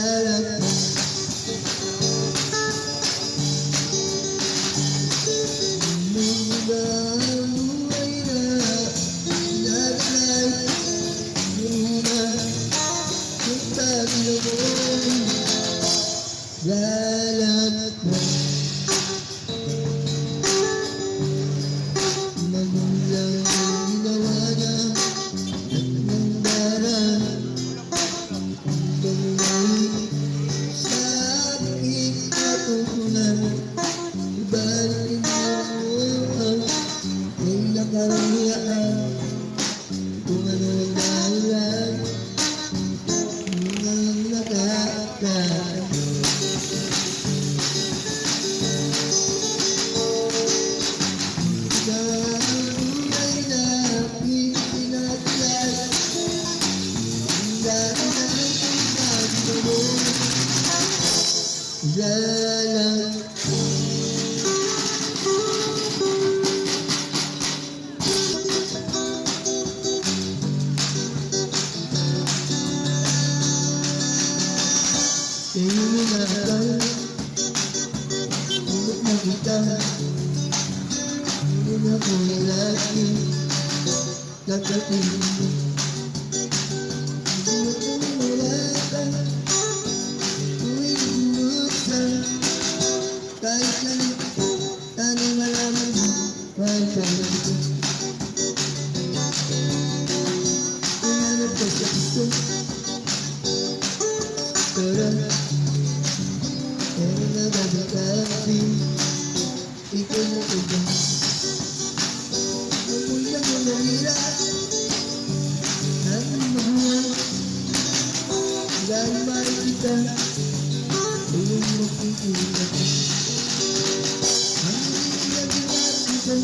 lalak mo. Mula buhay na nagalay muna ang taglo mo. Lalak mo. Magulang ang ginawa niya at nandaran. Bangay sa aking katutunan. Ibalik mo ang may nakarangyan. Kung ano ang dahilan ng nakakataon. Buhay na pinaglas. Ang dami na pinagmo. Lalang sa'yo minahal. Tulog na kita. Hindi na ko lagi nagdating. Hindi mo nalatan. Tuwing bumuksan. Kahit na tanay malaman mo. Kahit na nandito. Inanap ko sa gusto. Pero nagagakasi. Ikaw na ito. Umulang mo nahira ang mahuhan. Dahil makikita tulong mo kikita. Ang nagagawa kita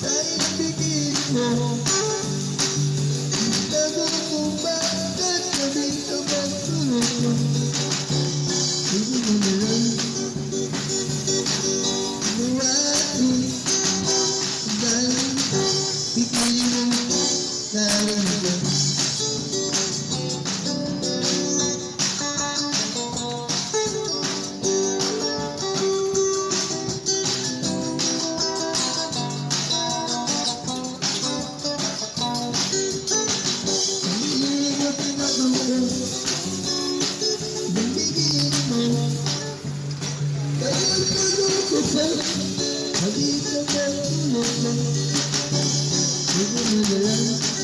sa ibigin mo. Bago kung bakit sabi ka magtulog mo. Hindi mo na lang buhatin. Dahil pikirin mo narinig. Hindi mo pinatulog. Bibigin mo. Kaya ko pa. Hindi ka magtulog mo. Hindi mo na lang